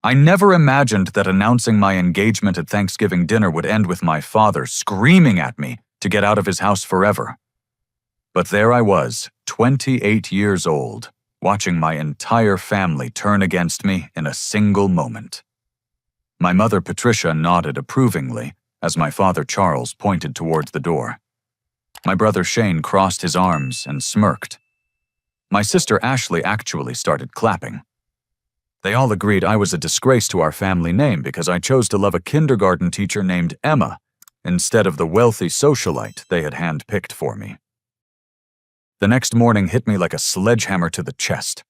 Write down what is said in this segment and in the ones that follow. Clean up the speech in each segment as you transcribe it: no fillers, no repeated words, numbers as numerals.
I never imagined that announcing my engagement at Thanksgiving dinner would end with my father screaming at me to get out of his house forever. But there I was, 28 years old, watching my entire family turn against me in a single moment. My mother Patricia nodded approvingly as my father Charles pointed towards the door. My brother Shane crossed his arms and smirked. My sister Ashley actually started clapping. They all agreed I was a disgrace to our family name because I chose to love a kindergarten teacher named Emma instead of the wealthy socialite they had handpicked for me. The next morning hit me like a sledgehammer to the chest.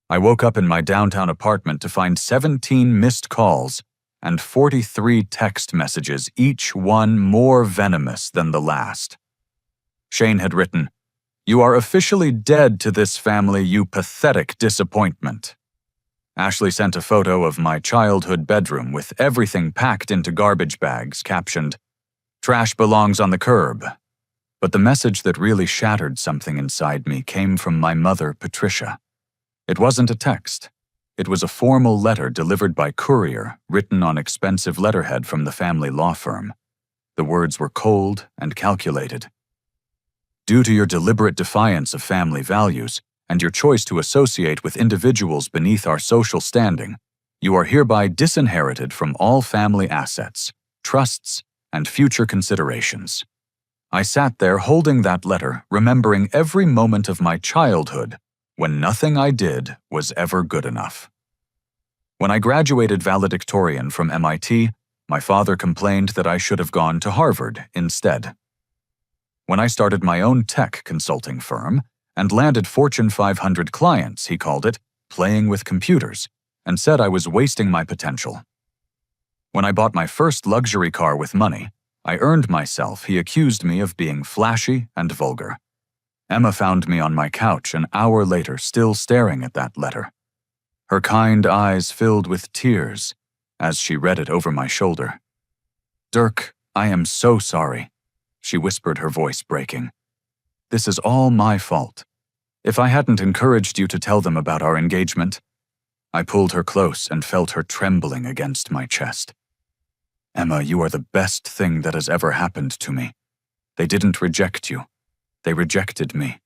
I woke up in my downtown apartment to find 17 missed calls and 43 text messages, each one more venomous than the last. Shane had written, "You are officially dead to this family, you pathetic disappointment." Ashley sent a photo of my childhood bedroom with everything packed into garbage bags, captioned, "Trash belongs on the curb." But the message that really shattered something inside me came from my mother, Patricia. It wasn't a text. It was a formal letter delivered by courier, written on expensive letterhead from the family law firm. The words were cold and calculated. Due to your deliberate defiance of family values and your choice to associate with individuals beneath our social standing, you are hereby disinherited from all family assets, trusts, and future considerations. I sat there holding that letter, remembering every moment of my childhood when nothing I did was ever good enough. When I graduated valedictorian from MIT, my father complained that I should have gone to Harvard instead. When I started my own tech consulting firm and landed Fortune 500 clients, he called it playing with computers and said I was wasting my potential. When I bought my first luxury car with money I earned myself, he accused me of being flashy and vulgar. Emma found me on my couch an hour later, still staring at that letter. Her kind eyes filled with tears as she read it over my shoulder. "Dirk, I am so sorry," she whispered, her voice breaking. "This is all my fault. If I hadn't encouraged you to tell them about our engagement..." I pulled her close and felt her trembling against my chest. "Emma, you are the best thing that has ever happened to me. They didn't reject you. They rejected me.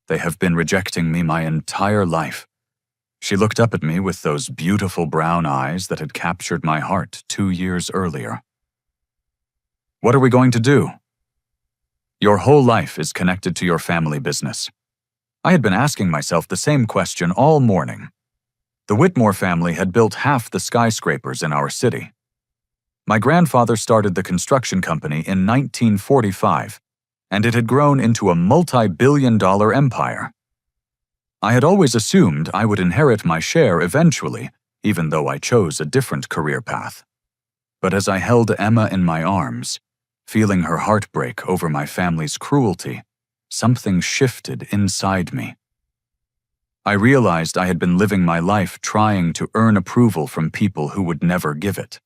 They have been rejecting me my entire life." She looked up at me with those beautiful brown eyes that had captured my heart 2 years earlier. "What are we going to do?" "Your whole life is connected to your family business." I had been asking myself the same question all morning. The Whitmore family had built half the skyscrapers in our city. My grandfather started the construction company in 1945, and it had grown into a multi-billion-dollar empire. I had always assumed I would inherit my share eventually, even though I chose a different career path. But as I held Emma in my arms, feeling her heart break over my family's cruelty, something shifted inside me. I realized I had been living my life trying to earn approval from people who would never give it.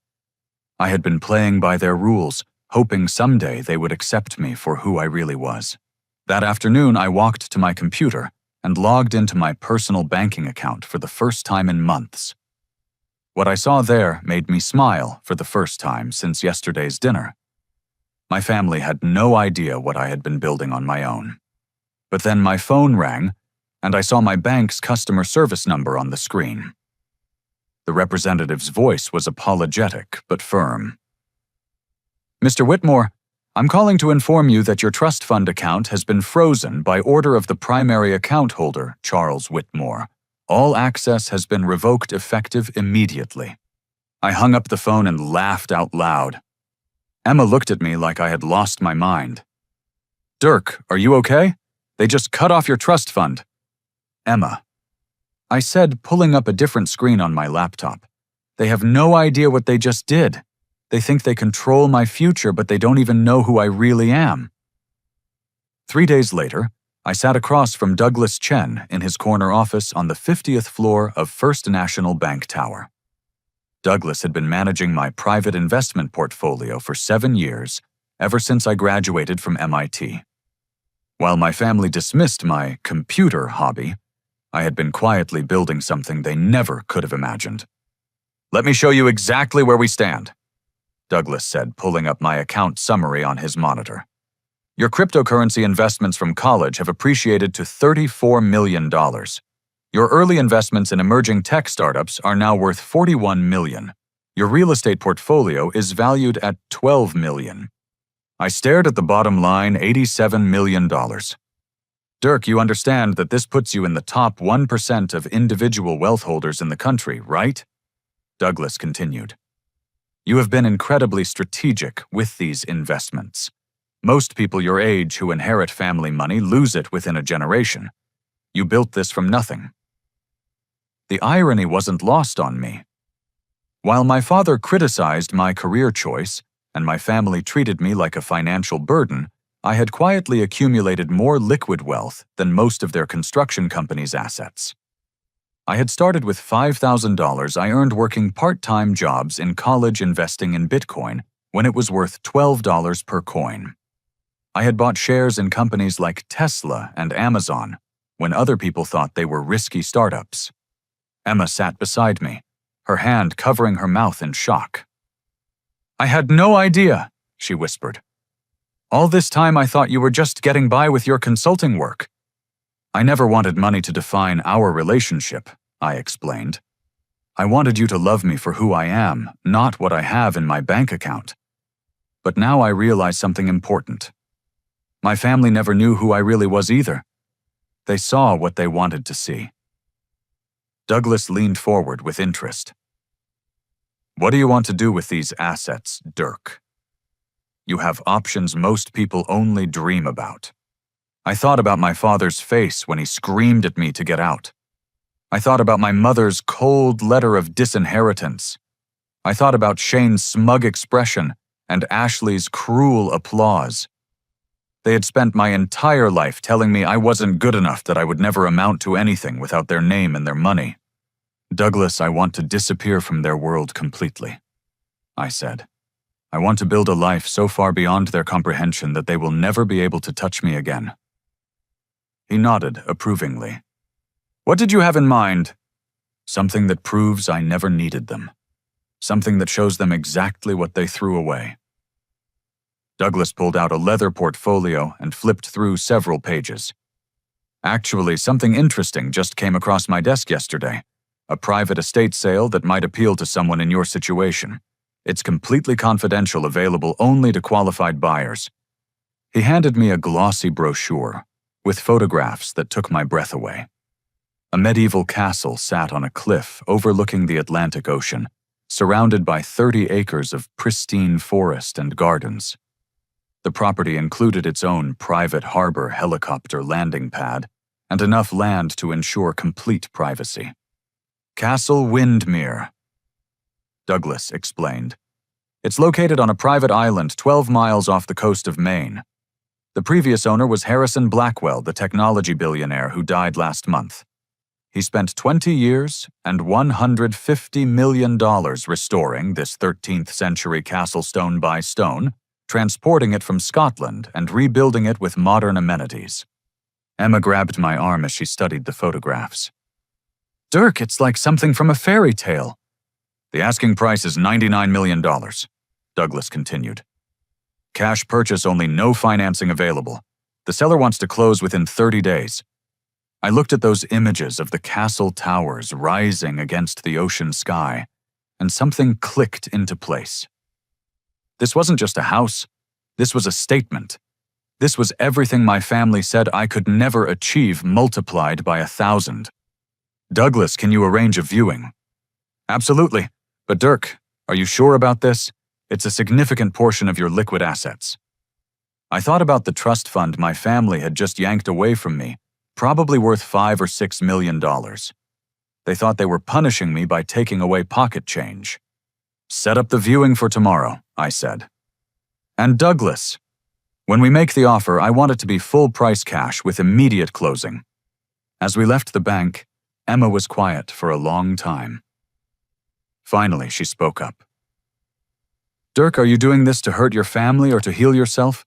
I had been playing by their rules, hoping someday they would accept me for who I really was. That afternoon, I walked to my computer and logged into my personal banking account for the first time in months. What I saw there made me smile for the first time since yesterday's dinner. My family had no idea what I had been building on my own. But then my phone rang, and I saw my bank's customer service number on the screen. The representative's voice was apologetic but firm. "Mr. Whitmore, I'm calling to inform you that your trust fund account has been frozen by order of the primary account holder, Charles Whitmore. All access has been revoked effective immediately." I hung up the phone and laughed out loud. Emma looked at me like I had lost my mind. "Dirk, are you okay? They just cut off your trust fund." "Emma," I said, pulling up a different screen on my laptop. "They have no idea what they just did. They think they control my future, but they don't even know who I really am." 3 days later, I sat across from Douglas Chen in his corner office on the 50th floor of First National Bank Tower. Douglas had been managing my private investment portfolio for 7 years, ever since I graduated from MIT. While my family dismissed my computer hobby, I had been quietly building something they never could have imagined. Let me show you exactly where we stand, Douglas said, pulling up my account summary on his monitor. Your cryptocurrency investments from college have appreciated to $34 million. Your early investments in emerging tech startups are now worth $41 million. Your real estate portfolio is valued at $12 million. I stared at the bottom line, $87 million. Dirk, you understand that this puts you in the top 1% of individual wealth holders in the country, right? Douglas continued. You have been incredibly strategic with these investments. Most people your age who inherit family money lose it within a generation. You built this from nothing. The irony wasn't lost on me. While my father criticized my career choice and my family treated me like a financial burden, I had quietly accumulated more liquid wealth than most of their construction company's assets. I had started with $5,000 I earned working part-time jobs in college investing in Bitcoin when it was worth $12 per coin. I had bought shares in companies like Tesla and Amazon when other people thought they were risky startups. Emma sat beside me, her hand covering her mouth in shock. I had no idea, she whispered. All this time I thought you were just getting by with your consulting work. I never wanted money to define our relationship, I explained. I wanted you to love me for who I am, not what I have in my bank account. But now I realize something important. My family never knew who I really was either. They saw what they wanted to see. Douglas leaned forward with interest. What do you want to do with these assets, Dirk? You have options most people only dream about. I thought about my father's face when he screamed at me to get out. I thought about my mother's cold letter of disinheritance. I thought about Shane's smug expression and Ashley's cruel applause. They had spent my entire life telling me I wasn't good enough, that I would never amount to anything without their name and their money. Douglas, I want to disappear from their world completely, I said. I want to build a life so far beyond their comprehension that they will never be able to touch me again. He nodded approvingly. What did you have in mind? Something that proves I never needed them. Something that shows them exactly what they threw away. Douglas pulled out a leather portfolio and flipped through several pages. Actually, something interesting just came across my desk yesterday. A private estate sale that might appeal to someone in your situation. It's completely confidential, available only to qualified buyers. He handed me a glossy brochure with photographs that took my breath away. A medieval castle sat on a cliff overlooking the Atlantic Ocean, surrounded by 30 acres of pristine forest and gardens. The property included its own private harbor helicopter landing pad and enough land to ensure complete privacy. Castle Windmere, Douglas explained. It's located on a private island 12 miles off the coast of Maine. The previous owner was Harrison Blackwell, the technology billionaire who died last month. He spent 20 years and $150 million restoring this 13th century castle stone by stone, transporting it from Scotland and rebuilding it with modern amenities. Emma grabbed my arm as she studied the photographs. Dirk, it's like something from a fairy tale. The asking price is $99 million, Douglas continued. Cash purchase only, no financing available. The seller wants to close within 30 days. I looked at those images of the castle towers rising against the ocean sky, and something clicked into place. This wasn't just a house. This was a statement. This was everything my family said I could never achieve multiplied by 1,000. Douglas, can you arrange a viewing? Absolutely. But Dirk, are you sure about this? It's a significant portion of your liquid assets. I thought about the trust fund my family had just yanked away from me, probably worth $5 or $6 million. They thought they were punishing me by taking away pocket change. Set up the viewing for tomorrow, I said. And Douglas, when we make the offer, I want it to be full price cash with immediate closing. As we left the bank, Emma was quiet for a long time. Finally, she spoke up. Dirk, are you doing this to hurt your family or to heal yourself?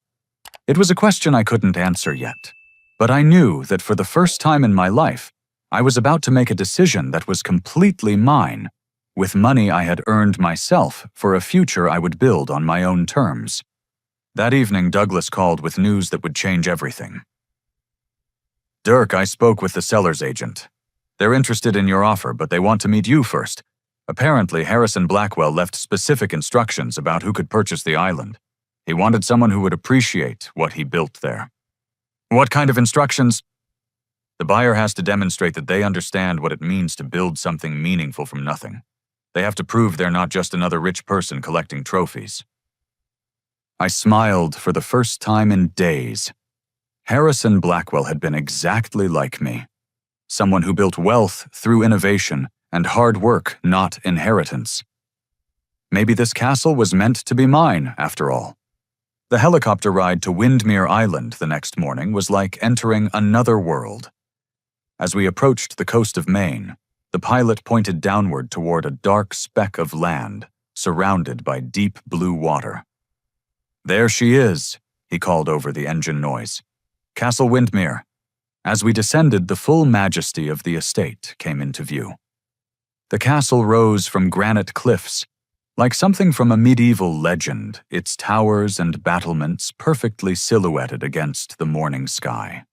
It was a question I couldn't answer yet, but I knew that for the first time in my life, I was about to make a decision that was completely mine, with money I had earned myself for a future I would build on my own terms. That evening, Douglas called with news that would change everything. "Dirk, I spoke with the seller's agent. They're interested in your offer, but they want to meet you first. Apparently, Harrison Blackwell left specific instructions about who could purchase the island. He wanted someone who would appreciate what he built there." "What kind of instructions?" "The buyer has to demonstrate that they understand what it means to build something meaningful from nothing. They have to prove they're not just another rich person collecting trophies." I smiled for the first time in days. Harrison Blackwell had been exactly like me. Someone who built wealth through innovation and hard work, not inheritance. Maybe this castle was meant to be mine, after all. The helicopter ride to Windmere Island the next morning was like entering another world. As we approached the coast of Maine, the pilot pointed downward toward a dark speck of land, surrounded by deep blue water. "There she is," he called over the engine noise. "Castle Windmere." As we descended, the full majesty of the estate came into view. The castle rose from granite cliffs, like something from a medieval legend, its towers and battlements perfectly silhouetted against the morning sky.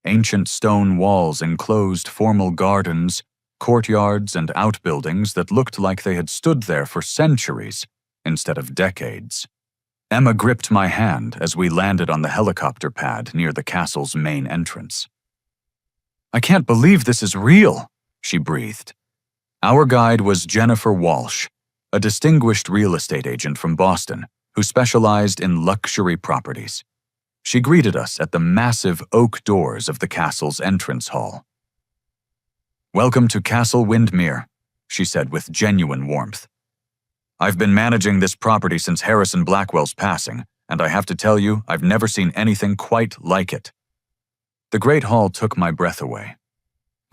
Ancient stone walls enclosed formal gardens, courtyards, and outbuildings that looked like they had stood there for centuries instead of decades. Emma gripped my hand as we landed on the helicopter pad near the castle's main entrance. "I can't believe this is real," she breathed. Our guide was Jennifer Walsh, a distinguished real estate agent from Boston who specialized in luxury properties. She greeted us at the massive oak doors of the castle's entrance hall. "Welcome to Castle Windmere," she said with genuine warmth. "I've been managing this property since Harrison Blackwell's passing, and I have to tell you, I've never seen anything quite like it." The great hall took my breath away.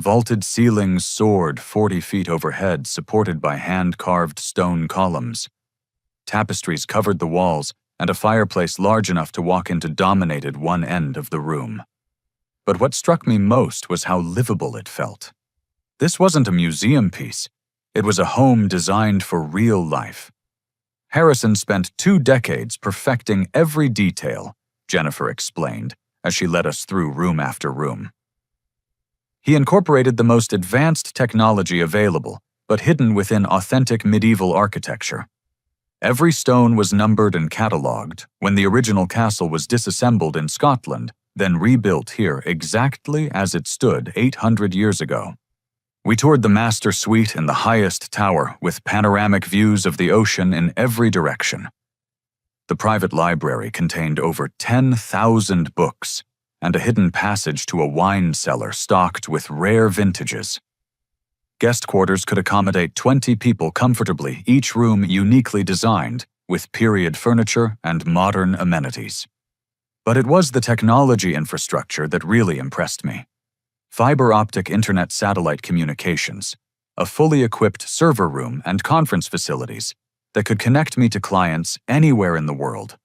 Vaulted ceilings soared 40 feet overhead, supported by hand-carved stone columns. Tapestries covered the walls, and a fireplace large enough to walk into dominated one end of the room. But what struck me most was how livable it felt. This wasn't a museum piece. It was a home designed for real life. Harrison spent 2 decades perfecting every detail, Jennifer explained, as she led us through room after room. He incorporated the most advanced technology available, but hidden within authentic medieval architecture. Every stone was numbered and catalogued when the original castle was disassembled in Scotland, then rebuilt here exactly as it stood 800 years ago. We toured the master suite in the highest tower with panoramic views of the ocean in every direction. The private library contained over 10,000 books and a hidden passage to a wine cellar stocked with rare vintages. Guest quarters could accommodate 20 people comfortably, each room uniquely designed with period furniture and modern amenities. But it was the technology infrastructure that really impressed me. Fiber optic internet satellite communications, a fully equipped server room and conference facilities that could connect me to clients anywhere in the world.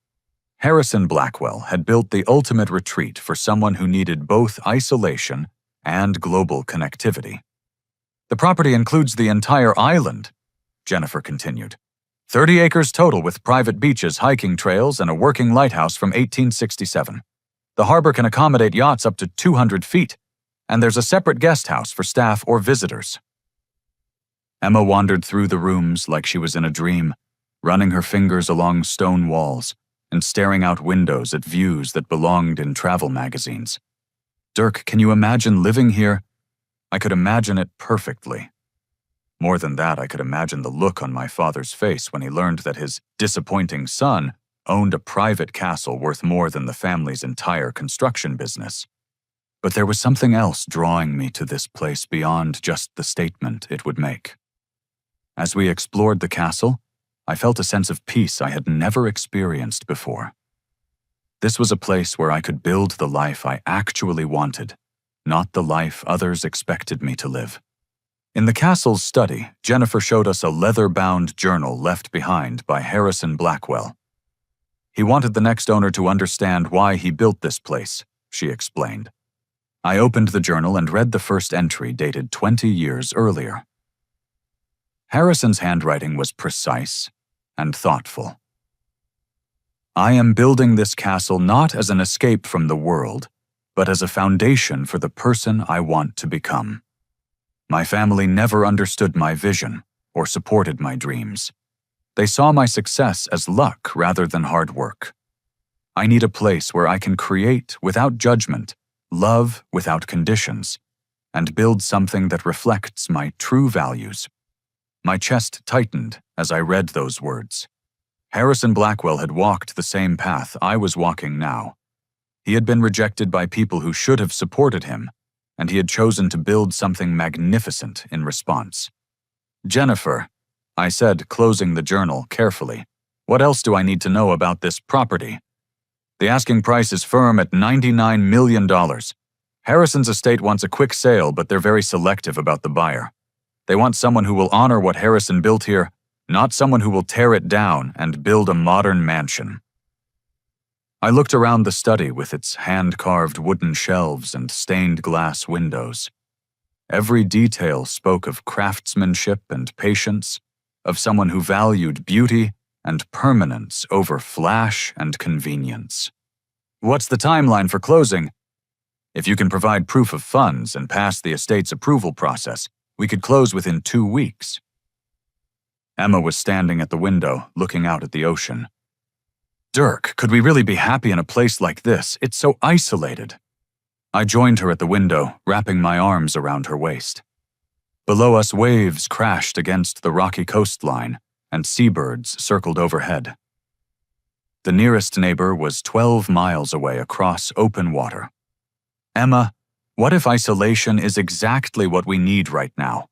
Harrison Blackwell had built the ultimate retreat for someone who needed both isolation and global connectivity. "The property includes the entire island," Jennifer continued. 30 acres total with private beaches, hiking trails, and a working lighthouse from 1867. The harbor can accommodate yachts up to 200 feet, and there's a separate guest house for staff or visitors. Emma wandered through the rooms like she was in a dream, running her fingers along stone walls and staring out windows at views that belonged in travel magazines. "Dirk, can you imagine living here?" I could imagine it perfectly. More than that, I could imagine the look on my father's face when he learned that his disappointing son owned a private castle worth more than the family's entire construction business. But there was something else drawing me to this place beyond just the statement it would make. As we explored the castle, I felt a sense of peace I had never experienced before. This was a place where I could build the life I actually wanted, not the life others expected me to live. In the castle's study, Jennifer showed us a leather-bound journal left behind by Harrison Blackwell. He wanted the next owner to understand why he built this place, she explained. I opened the journal and read the first entry dated 20 years earlier. Harrison's handwriting was precise and thoughtful. I am building this castle not as an escape from the world, but as a foundation for the person I want to become. My family never understood my vision or supported my dreams. They saw my success as luck rather than hard work. I need a place where I can create without judgment, love without conditions, and build something that reflects my true values. My chest tightened as I read those words. Harrison Blackwell had walked the same path I was walking now. He had been rejected by people who should have supported him, and he had chosen to build something magnificent in response. "Jennifer," I said, closing the journal carefully, "what else do I need to know about this property? The asking price is firm at $99 million. Harrison's estate wants a quick sale, but they're very selective about the buyer. They want someone who will honor what Harrison built here, not someone who will tear it down and build a modern mansion." I looked around the study with its hand-carved wooden shelves and stained glass windows. Every detail spoke of craftsmanship and patience, of someone who valued beauty and permanence over flash and convenience. "What's the timeline for closing?" "If you can provide proof of funds and pass the estate's approval process, we could close within 2 weeks. Emma was standing at the window, looking out at the ocean. "Dirk, could we really be happy in a place like this? It's so isolated." I joined her at the window, wrapping my arms around her waist. Below us, waves crashed against the rocky coastline, and seabirds circled overhead. The nearest neighbor was 12 miles away across open water. "Emma, what if isolation is exactly what we need right now?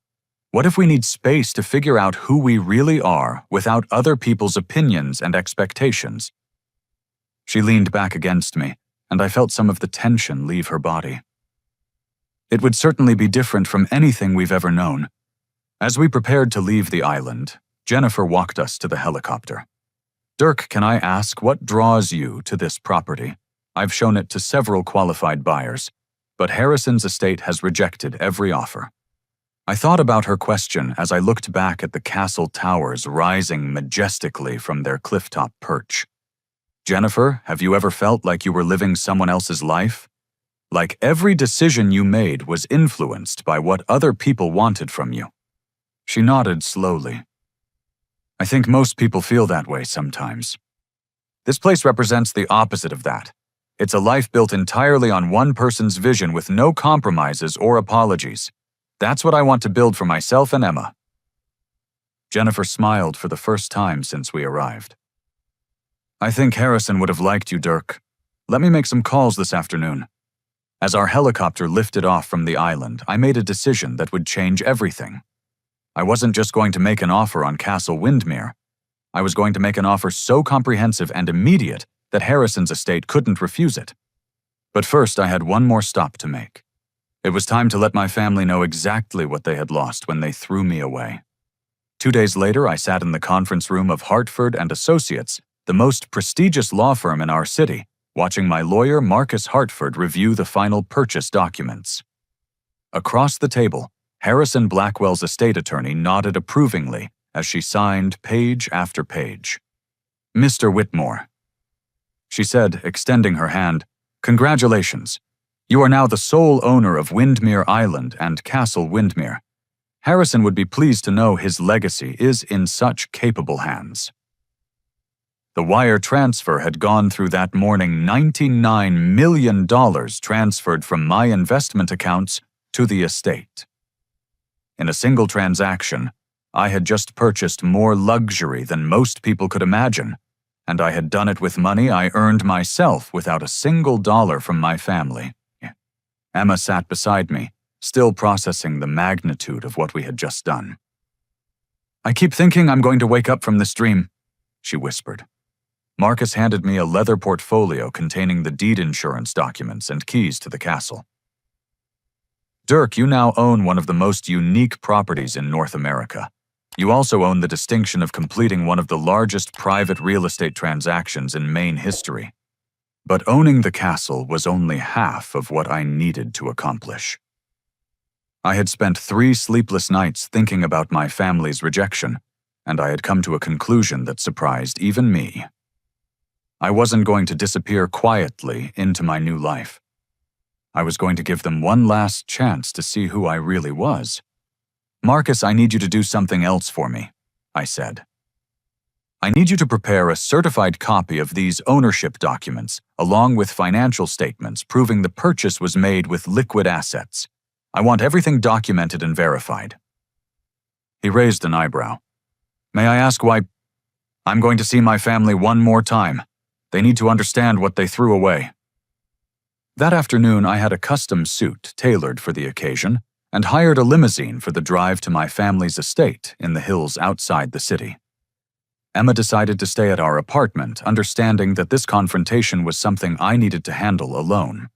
What if we need space to figure out who we really are without other people's opinions and expectations?" She leaned back against me, and I felt some of the tension leave her body. It would certainly be different from anything we've ever known. As we prepared to leave the island, Jennifer walked us to the helicopter. "Dirk, can I ask what draws you to this property? I've shown it to several qualified buyers, but Harrison's estate has rejected every offer." I thought about her question as I looked back at the castle towers rising majestically from their clifftop perch. "Jennifer, have you ever felt like you were living someone else's life? Like every decision you made was influenced by what other people wanted from you?" She nodded slowly. "I think most people feel that way sometimes. This place represents the opposite of that. It's a life built entirely on one person's vision with no compromises or apologies. That's what I want to build for myself and Emma." Jennifer smiled for the first time since we arrived. "I think Harrison would have liked you, Dirk. Let me make some calls this afternoon." As our helicopter lifted off from the island, I made a decision that would change everything. I wasn't just going to make an offer on Castle Windmere. I was going to make an offer so comprehensive and immediate that Harrison's estate couldn't refuse it. But first, I had one more stop to make. It was time to let my family know exactly what they had lost when they threw me away. 2 days later, I sat in the conference room of Hartford and Associates, the most prestigious law firm in our city, watching my lawyer Marcus Hartford review the final purchase documents. Across the table, Harrison Blackwell's estate attorney nodded approvingly as she signed page after page. "Mr. Whitmore," she said, extending her hand, "congratulations. You are now the sole owner of Windmere Island and Castle Windmere. Harrison would be pleased to know his legacy is in such capable hands." The wire transfer had gone through that morning. $99 million transferred from my investment accounts to the estate. In a single transaction, I had just purchased more luxury than most people could imagine, and I had done it with money I earned myself without a single dollar from my family. Emma sat beside me, still processing the magnitude of what we had just done. "I keep thinking I'm going to wake up from this dream," she whispered. Marcus handed me a leather portfolio containing the deed insurance documents and keys to the castle. "Dirk, you now own one of the most unique properties in North America. You also own the distinction of completing one of the largest private real estate transactions in Maine history. But owning the castle was only half of what I needed to accomplish." I had spent 3 sleepless nights thinking about my family's rejection, and I had come to a conclusion that surprised even me. I wasn't going to disappear quietly into my new life. I was going to give them one last chance to see who I really was. "Marcus, I need you to do something else for me," I said. "I need you to prepare a certified copy of these ownership documents, along with financial statements proving the purchase was made with liquid assets. I want everything documented and verified." He raised an eyebrow. "May I ask why?" "I'm going to see my family one more time. They need to understand what they threw away." That afternoon, I had a custom suit tailored for the occasion and hired a limousine for the drive to my family's estate in the hills outside the city. Emma decided to stay at our apartment, understanding that this confrontation was something I needed to handle alone.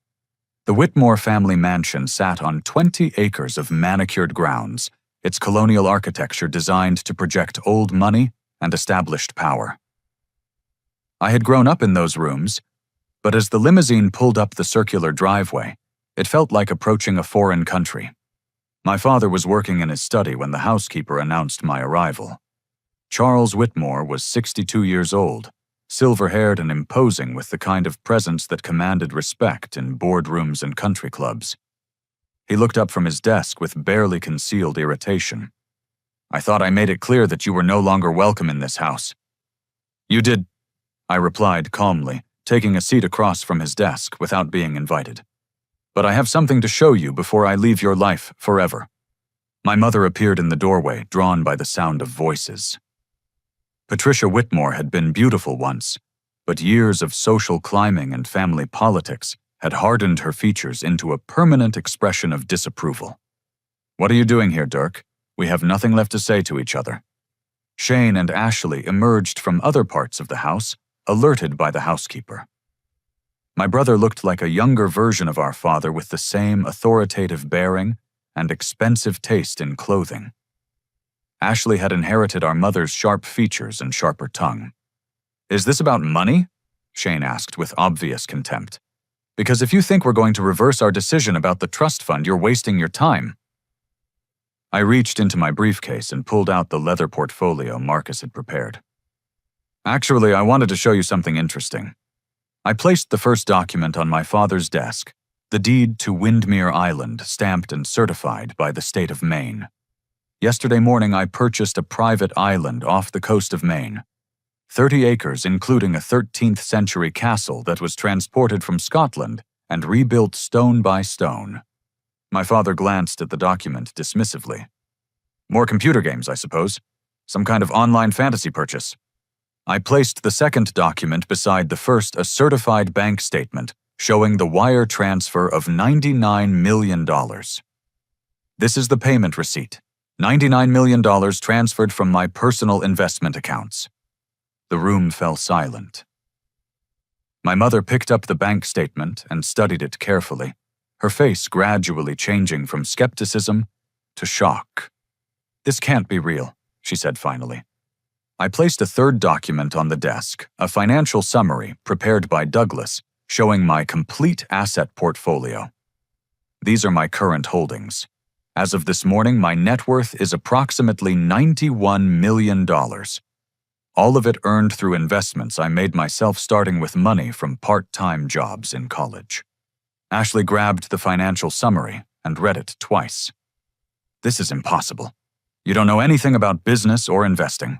The Whitmore family mansion sat on 20 acres of manicured grounds, its colonial architecture designed to project old money and established power. I had grown up in those rooms, but as the limousine pulled up the circular driveway, it felt like approaching a foreign country. My father was working in his study when the housekeeper announced my arrival. Charles Whitmore was 62 years old, silver-haired and imposing with the kind of presence that commanded respect in boardrooms and country clubs. He looked up from his desk with barely concealed irritation. "I thought I made it clear that you were no longer welcome in this house." "You did," I replied calmly, taking a seat across from his desk without being invited. "But I have something to show you before I leave your life forever." My mother appeared in the doorway, drawn by the sound of voices. Patricia Whitmore had been beautiful once, but years of social climbing and family politics had hardened her features into a permanent expression of disapproval. "What are you doing here, Dirk? We have nothing left to say to each other." Shane and Ashley emerged from other parts of the house, alerted by the housekeeper. My brother looked like a younger version of our father with the same authoritative bearing and expensive taste in clothing. Ashley had inherited our mother's sharp features and sharper tongue. "Is this about money?" Shane asked with obvious contempt. "Because if you think we're going to reverse our decision about the trust fund, you're wasting your time." I reached into my briefcase and pulled out the leather portfolio Marcus had prepared. "Actually, I wanted to show you something interesting." I placed the first document on my father's desk, the deed to Windmere Island, stamped and certified by the state of Maine. Yesterday morning, I purchased a private island off the coast of Maine. 30 acres, including a 13th-century castle that was transported from Scotland and rebuilt stone by stone. My father glanced at the document dismissively. "More computer games, I suppose. Some kind of online fantasy purchase." I placed the second document beside the first, a certified bank statement showing the wire transfer of $99 million. "This is the payment receipt. $99 million transferred from my personal investment accounts." The room fell silent. My mother picked up the bank statement and studied it carefully, her face gradually changing from skepticism to shock. "This can't be real," she said finally. I placed a third document on the desk, a financial summary prepared by Douglas, showing my complete asset portfolio. "These are my current holdings. As of this morning, my net worth is approximately $91 million. All of it earned through investments I made myself, starting with money from part-time jobs in college." Ashley grabbed the financial summary and read it twice. "This is impossible. You don't know anything about business or investing."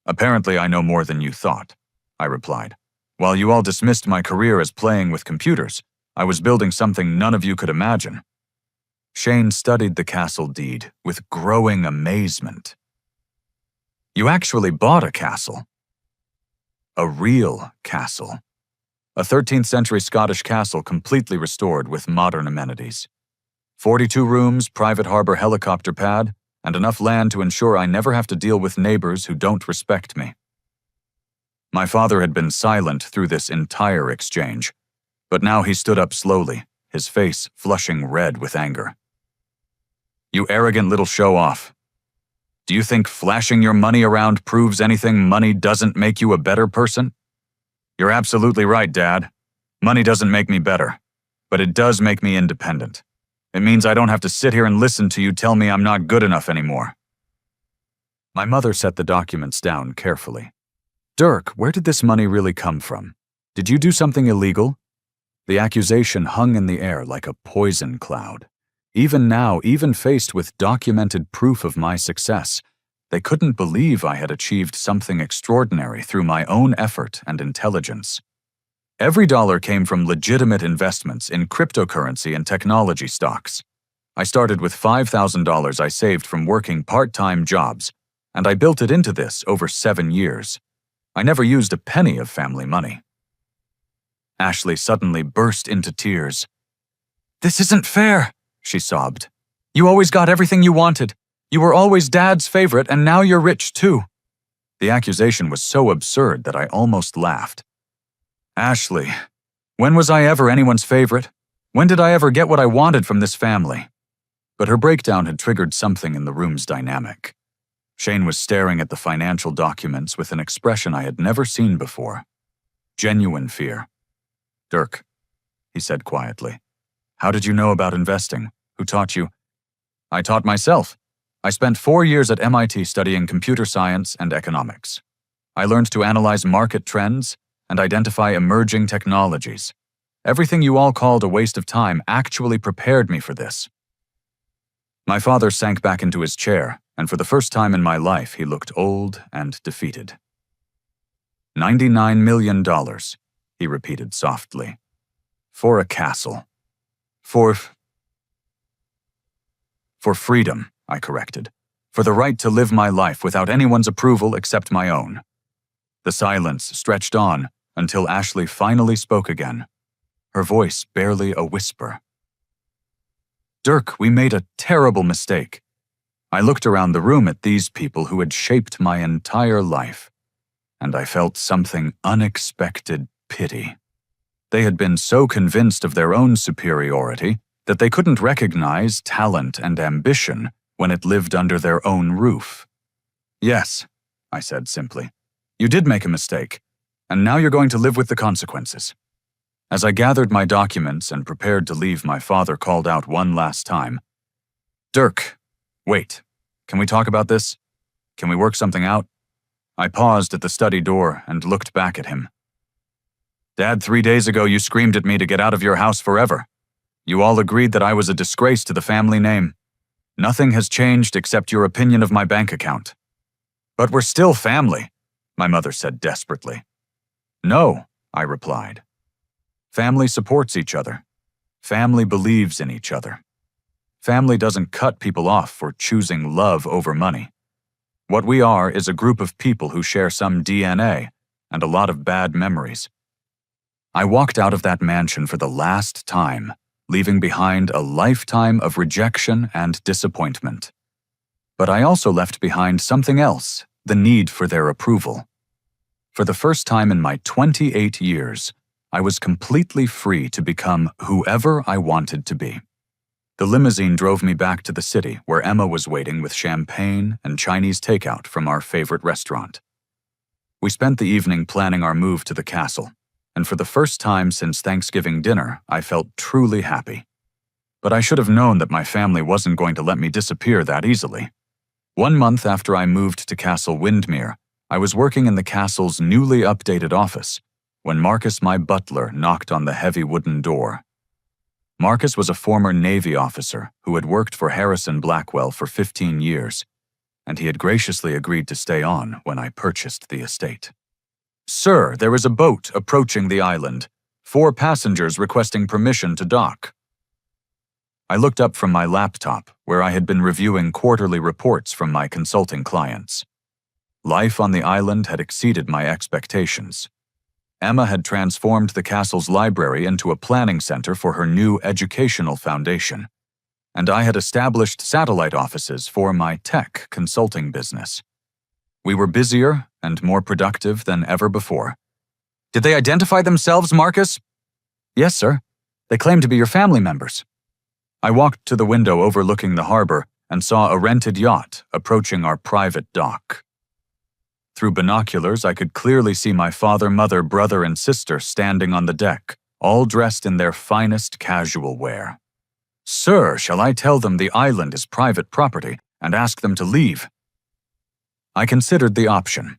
"Apparently I know more than you thought," I replied. "While you all dismissed my career as playing with computers, I was building something none of you could imagine." Shane studied the castle deed with growing amazement. "You actually bought a castle?" "A real castle. A 13th-century Scottish castle completely restored with modern amenities. 42 rooms, private harbor helicopter pad, and enough land to ensure I never have to deal with neighbors who don't respect me." My father had been silent through this entire exchange, but now he stood up slowly, his face flushing red with anger. "You arrogant little show-off. Do you think flashing your money around proves anything? Money doesn't make you a better person?" "You're absolutely right, Dad. Money doesn't make me better, but it does make me independent. It means I don't have to sit here and listen to you tell me I'm not good enough anymore." My mother set the documents down carefully. "Dirk, where did this money really come from? Did you do something illegal?" The accusation hung in the air like a poison cloud. Even now, even faced with documented proof of my success, they couldn't believe I had achieved something extraordinary through my own effort and intelligence. Every dollar came from legitimate investments in cryptocurrency and technology stocks. I started with $5,000 I saved from working part-time jobs, and I built it into this over 7 years. I never used a penny of family money. Ashley suddenly burst into tears. "This isn't fair," she sobbed. "You always got everything you wanted. You were always Dad's favorite, and now you're rich too." The accusation was so absurd that I almost laughed. "Ashley, when was I ever anyone's favorite? When did I ever get what I wanted from this family?" But her breakdown had triggered something in the room's dynamic. Shane was staring at the financial documents with an expression I had never seen before. Genuine fear. "Dirk," he said quietly, "how did you know about investing? Who taught you?" "I taught myself. I spent 4 years at MIT studying computer science and economics. I learned to analyze market trends and identify emerging technologies. Everything you all called a waste of time actually prepared me for this." My father sank back into his chair, and for the first time in my life, he looked old and defeated. $99 million, he repeated softly. "For a castle. For freedom," I corrected. "For the right to live my life without anyone's approval except my own." The silence stretched on until Ashley finally spoke again, her voice barely a whisper. "Dirk, we made a terrible mistake." I looked around the room at these people who had shaped my entire life, and I felt something unexpected pity. They had been so convinced of their own superiority that they couldn't recognize talent and ambition when it lived under their own roof. "Yes," I said simply, "you did make a mistake, and now you're going to live with the consequences." As I gathered my documents and prepared to leave, my father called out one last time. "Dirk, wait. Can we talk about this? Can we work something out?" I paused at the study door and looked back at him. "Dad, 3 days ago you screamed at me to get out of your house forever. You all agreed that I was a disgrace to the family name. Nothing has changed except your opinion of my bank account." "But we're still family," my mother said desperately. "No," I replied. "Family supports each other. Family believes in each other. Family doesn't cut people off for choosing love over money. What we are is a group of people who share some DNA and a lot of bad memories." I walked out of that mansion for the last time, leaving behind a lifetime of rejection and disappointment. But I also left behind something else, the need for their approval. For the first time in my 28 years, I was completely free to become whoever I wanted to be. The limousine drove me back to the city where Emma was waiting with champagne and Chinese takeout from our favorite restaurant. We spent the evening planning our move to the castle, and for the first time since Thanksgiving dinner, I felt truly happy. But I should have known that my family wasn't going to let me disappear that easily. 1 month after I moved to Castle Windmere, I was working in the castle's newly updated office when Marcus, my butler, knocked on the heavy wooden door. Marcus was a former Navy officer who had worked for Harrison Blackwell for 15 years, and he had graciously agreed to stay on when I purchased the estate. "Sir, there is a boat approaching the island. 4 passengers requesting permission to dock." I looked up from my laptop, where I had been reviewing quarterly reports from my consulting clients. Life on the island had exceeded my expectations. Emma had transformed the castle's library into a planning center for her new educational foundation, and I had established satellite offices for my tech consulting business. We were busier and more productive than ever before. "Did they identify themselves, Marcus?" "Yes, sir. They claim to be your family members." I walked to the window overlooking the harbor and saw a rented yacht approaching our private dock. Through binoculars, I could clearly see my father, mother, brother, and sister standing on the deck, all dressed in their finest casual wear. Sir, shall I tell them the island is private property and ask them to leave? I considered the option.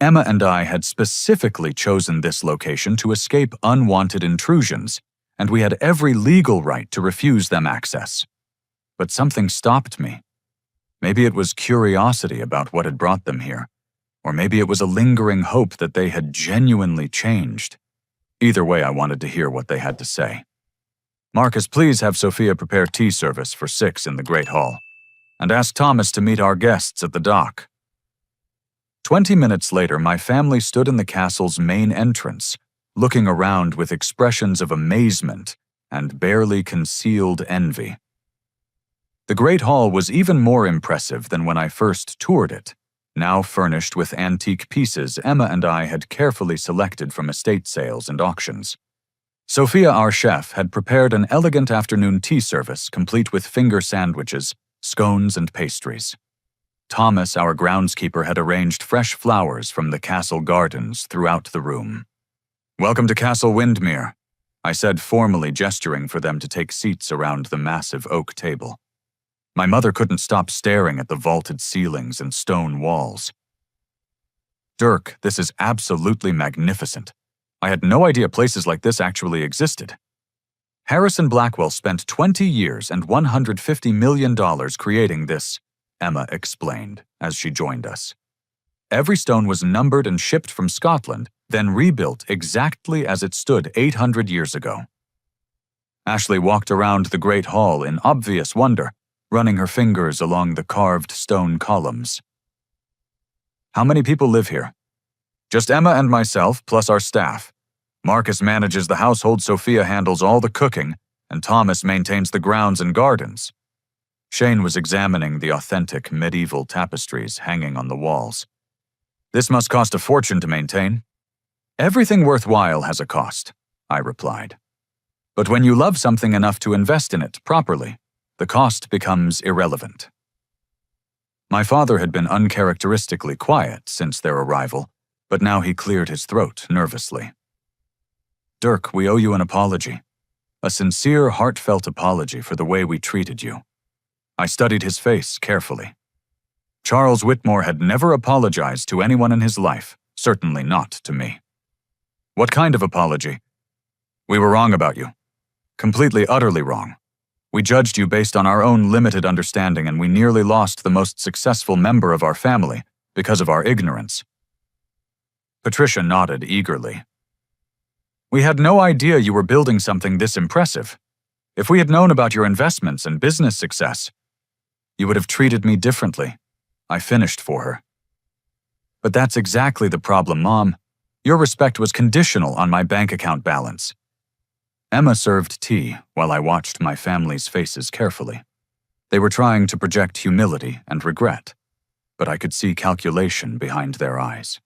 Emma and I had specifically chosen this location to escape unwanted intrusions, and we had every legal right to refuse them access. But something stopped me. Maybe it was curiosity about what had brought them here, or maybe it was a lingering hope that they had genuinely changed. Either way, I wanted to hear what they had to say. Marcus, please have Sophia prepare tea service for 6 in the Great Hall, and ask Thomas to meet our guests at the dock. 20 minutes later, my family stood in the castle's main entrance, looking around with expressions of amazement and barely concealed envy. The Great Hall was even more impressive than when I first toured it, now furnished with antique pieces Emma and I had carefully selected from estate sales and auctions. Sophia, our chef, had prepared an elegant afternoon tea service complete with finger sandwiches, scones, and pastries. Thomas, our groundskeeper, had arranged fresh flowers from the castle gardens throughout the room. "Welcome to Castle Windmere," I said, formally gesturing for them to take seats around the massive oak table. My mother couldn't stop staring at the vaulted ceilings and stone walls. "Dirk, this is absolutely magnificent. I had no idea places like this actually existed." Harrison Blackwell spent 20 years and $150 million creating this, Emma explained as she joined us. Every stone was numbered and shipped from Scotland, then rebuilt exactly as it stood 800 years ago. Ashley walked around the Great Hall in obvious wonder, running her fingers along the carved stone columns. "How many people live here?" "Just Emma and myself, plus our staff. Marcus manages the household, Sophia handles all the cooking, and Thomas maintains the grounds and gardens." Shane was examining the authentic medieval tapestries hanging on the walls. "This must cost a fortune to maintain." "Everything worthwhile has a cost," I replied. "But when you love something enough to invest in it properly, the cost becomes irrelevant." My father had been uncharacteristically quiet since their arrival, but now he cleared his throat nervously. "Dirk, we owe you an apology. A sincere, heartfelt apology for the way we treated you." I studied his face carefully. Charles Whitmore had never apologized to anyone in his life, certainly not to me. "What kind of apology?" "We were wrong about you. Completely, utterly wrong. We judged you based on our own limited understanding, and we nearly lost the most successful member of our family because of our ignorance." Patricia nodded eagerly. "We had no idea you were building something this impressive. If we had known about your investments and business success, you would have treated me differently," I finished for her. "But that's exactly the problem, Mom. Your respect was conditional on my bank account balance." Emma served tea while I watched my family's faces carefully. They were trying to project humility and regret, but I could see calculation behind their eyes.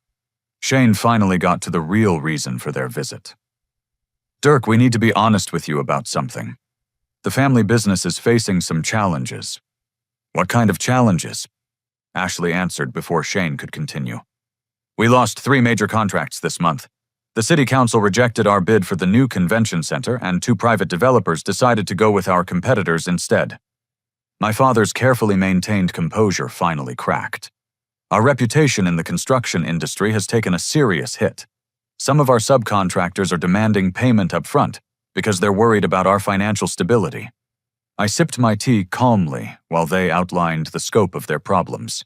Shane finally got to the real reason for their visit. "Dirk, we need to be honest with you about something. The family business is facing some challenges." "What kind of challenges?" Ashley answered before Shane could continue. "We lost 3 major contracts this month. The city council rejected our bid for the new convention center, and 2 private developers decided to go with our competitors instead." My father's carefully maintained composure finally cracked. "Our reputation in the construction industry has taken a serious hit. Some of our subcontractors are demanding payment up front because they're worried about our financial stability." I sipped my tea calmly while they outlined the scope of their problems.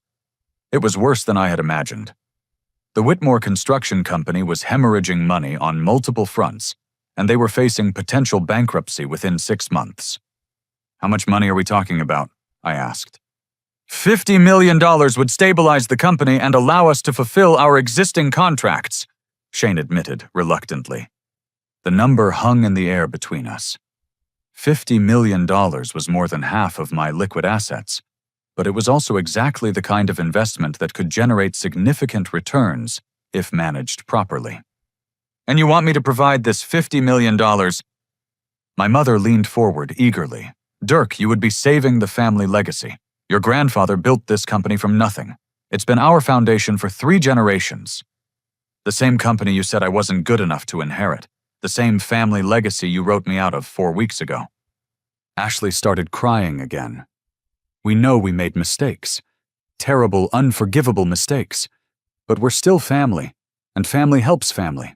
It was worse than I had imagined. The Whitmore Construction Company was hemorrhaging money on multiple fronts, and they were facing potential bankruptcy within 6 months. "How much money are we talking about?" I asked. $50 million would stabilize the company and allow us to fulfill our existing contracts," Shane admitted reluctantly. The number hung in the air between us. $50 million was more than half of my liquid assets, but it was also exactly the kind of investment that could generate significant returns if managed properly. "And you want me to provide this $50 million? My mother leaned forward eagerly. "Dirk, you would be saving the family legacy. Your grandfather built this company from nothing. It's been our foundation for 3 generations. The same company you said I wasn't good enough to inherit. The same family legacy you wrote me out of 4 weeks ago." Ashley started crying again. We know we made mistakes. Terrible, unforgivable mistakes. But we're still family, and family helps family.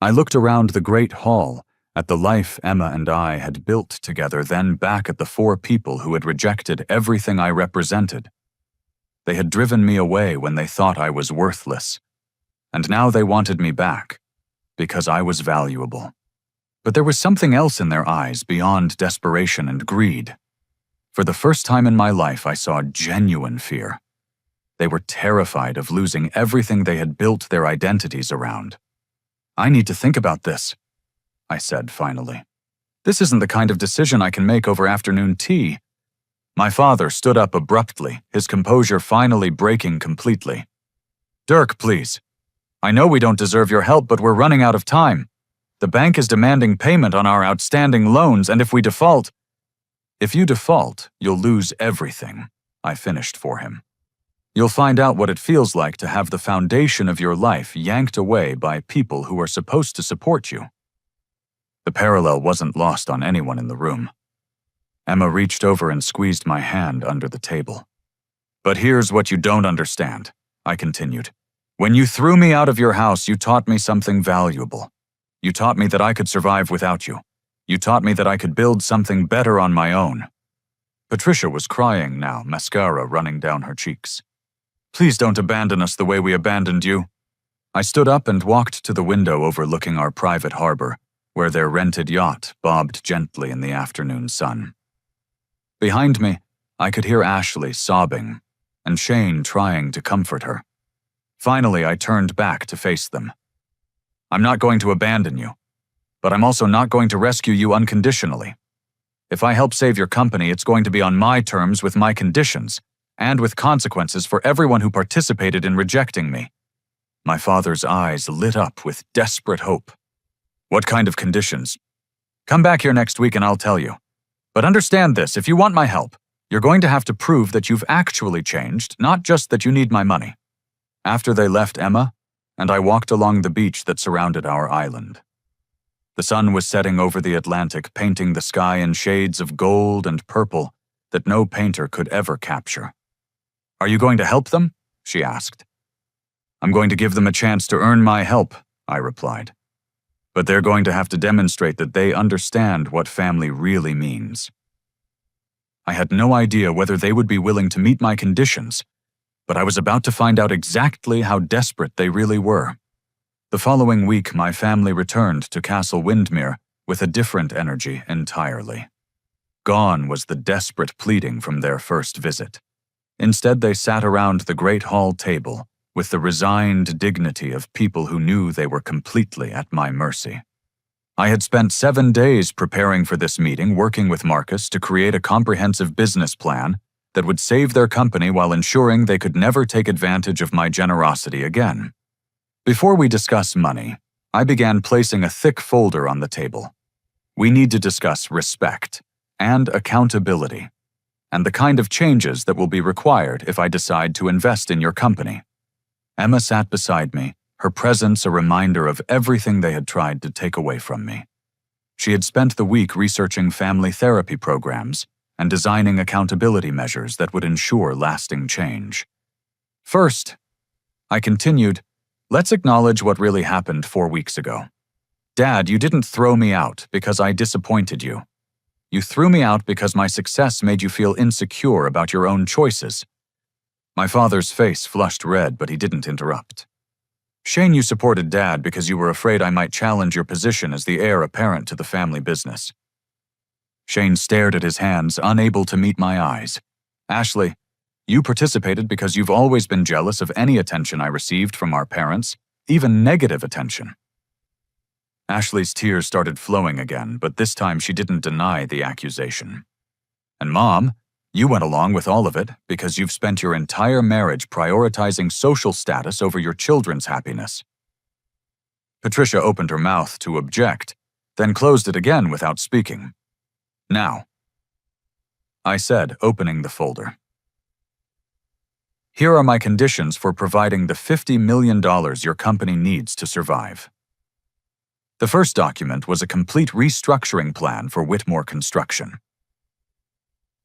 I looked around the great hall, at the life Emma and I had built together, then back at the 4 people who had rejected everything I represented. They had driven me away when they thought I was worthless. And now they wanted me back, because I was valuable. But there was something else in their eyes beyond desperation and greed. For the first time in my life, I saw genuine fear. They were terrified of losing everything they had built their identities around. I need to think about this, I said finally. This isn't the kind of decision I can make over afternoon tea. My father stood up abruptly, his composure finally breaking completely. Dirk, please. I know we don't deserve your help, but we're running out of time. The bank is demanding payment on our outstanding loans, and if we default... If you default, you'll lose everything, I finished for him. You'll find out what it feels like to have the foundation of your life yanked away by people who are supposed to support you. The parallel wasn't lost on anyone in the room. Emma reached over and squeezed my hand under the table. But here's what you don't understand, I continued. When you threw me out of your house, you taught me something valuable. You taught me that I could survive without you. You taught me that I could build something better on my own. Patricia was crying now, mascara running down her cheeks. Please don't abandon us the way we abandoned you. I stood up and walked to the window overlooking our private harbor, where their rented yacht bobbed gently in the afternoon sun. Behind me, I could hear Ashley sobbing, and Shane trying to comfort her. Finally, I turned back to face them. I'm not going to abandon you, but I'm also not going to rescue you unconditionally. If I help save your company, it's going to be on my terms with my conditions, and with consequences for everyone who participated in rejecting me. My father's eyes lit up with desperate hope. What kind of conditions? Come back here next week and I'll tell you. But understand this, if you want my help, you're going to have to prove that you've actually changed, not just that you need my money. After they left Emma, and I walked along the beach that surrounded our island. The sun was setting over the Atlantic, painting the sky in shades of gold and purple that no painter could ever capture. Are you going to help them? She asked. I'm going to give them a chance to earn my help, I replied. But they're going to have to demonstrate that they understand what family really means. I had no idea whether they would be willing to meet my conditions, but I was about to find out exactly how desperate they really were. The following week, my family returned to Castle Windmere with a different energy entirely. Gone was the desperate pleading from their first visit. Instead, they sat around the great hall table with the resigned dignity of people who knew they were completely at my mercy. I had spent 7 days preparing for this meeting, working with Marcus to create a comprehensive business plan that would save their company while ensuring they could never take advantage of my generosity again. Before we discuss money, I began placing a thick folder on the table. We need to discuss respect and accountability, and the kind of changes that will be required if I decide to invest in your company. Emma sat beside me, her presence a reminder of everything they had tried to take away from me. She had spent the week researching family therapy programs and designing accountability measures that would ensure lasting change. First, I continued, let's acknowledge what really happened 4 weeks ago. Dad, you didn't throw me out because I disappointed you. You threw me out because my success made you feel insecure about your own choices. My father's face flushed red, but he didn't interrupt. Shane, you supported Dad because you were afraid I might challenge your position as the heir apparent to the family business. Shane stared at his hands, unable to meet my eyes. Ashley, you participated because you've always been jealous of any attention I received from our parents, even negative attention. Ashley's tears started flowing again, but this time she didn't deny the accusation. And Mom, you went along with all of it because you've spent your entire marriage prioritizing social status over your children's happiness. Patricia opened her mouth to object, then closed it again without speaking. Now, I said, opening the folder. Here are my conditions for providing the $50 million your company needs to survive. The first document was a complete restructuring plan for Whitmore Construction.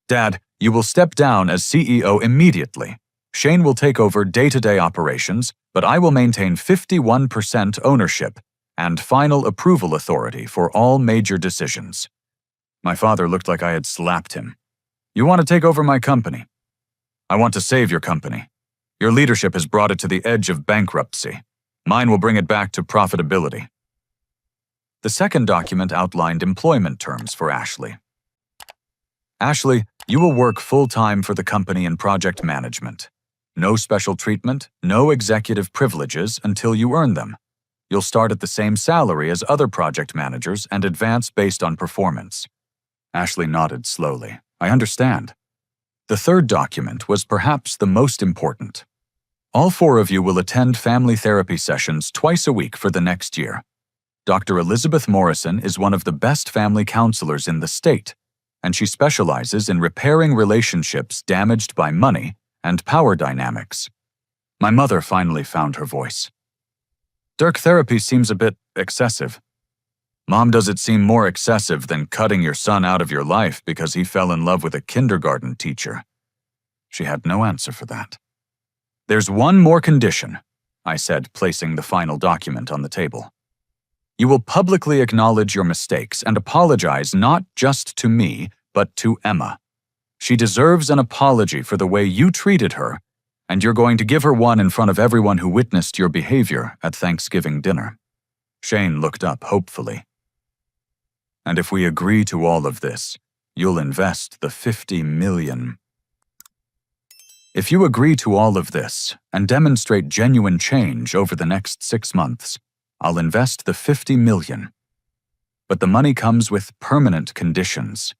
Dad, you will step down as CEO immediately. Shane will take over day-to-day operations, but I will maintain 51% ownership and final approval authority for all major decisions. My father looked like I had slapped him. You want to take over my company? I want to save your company. Your leadership has brought it to the edge of bankruptcy. Mine will bring it back to profitability. The second document outlined employment terms for Ashley. Ashley, you will work full-time for the company in project management. No special treatment, no executive privileges until you earn them. You'll start at the same salary as other project managers and advance based on performance. Ashley nodded slowly. I understand. The third document was perhaps the most important. All 4 of you will attend family therapy sessions twice a week for the next year. Dr. Elizabeth Morrison is one of the best family counselors in the state, and she specializes in repairing relationships damaged by money and power dynamics. My mother finally found her voice. Dirk, therapy seems a bit excessive. Mom, does it seem more excessive than cutting your son out of your life because he fell in love with a kindergarten teacher? She had no answer for that. There's one more condition, I said, placing the final document on the table. You will publicly acknowledge your mistakes and apologize not just to me, but to Emma. She deserves an apology for the way you treated her, and you're going to give her one in front of everyone who witnessed your behavior at Thanksgiving dinner. Shane looked up hopefully. And if we agree to all of this, you'll invest the $50 million. If you agree to all of this and demonstrate genuine change over the next 6 months, I'll invest the $50 million. But the money comes with permanent conditions.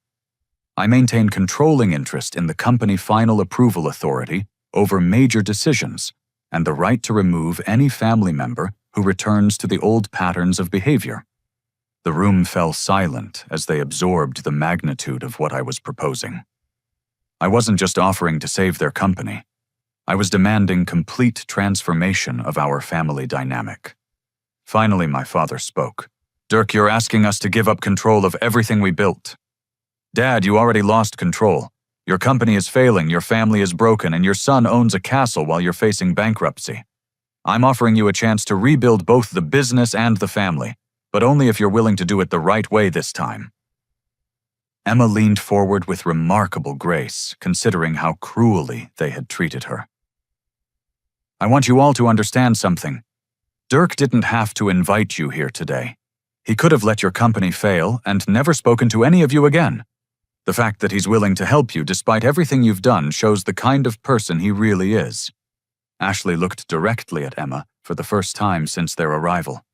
I maintain controlling interest in the company final approval authority over major decisions and the right to remove any family member who returns to the old patterns of behavior. The room fell silent as they absorbed the magnitude of what I was proposing. I wasn't just offering to save their company. I was demanding complete transformation of our family dynamic. Finally, my father spoke. Dirk, you're asking us to give up control of everything we built. Dad, you already lost control. Your company is failing, your family is broken, and your son owns a castle while you're facing bankruptcy. I'm offering you a chance to rebuild both the business and the family, but only if you're willing to do it the right way this time. Emma leaned forward with remarkable grace, considering how cruelly they had treated her. I want you all to understand something. Dirk didn't have to invite you here today. He could have let your company fail and never spoken to any of you again. The fact that he's willing to help you despite everything you've done shows the kind of person he really is. Ashley looked directly at Emma for the first time since their arrival.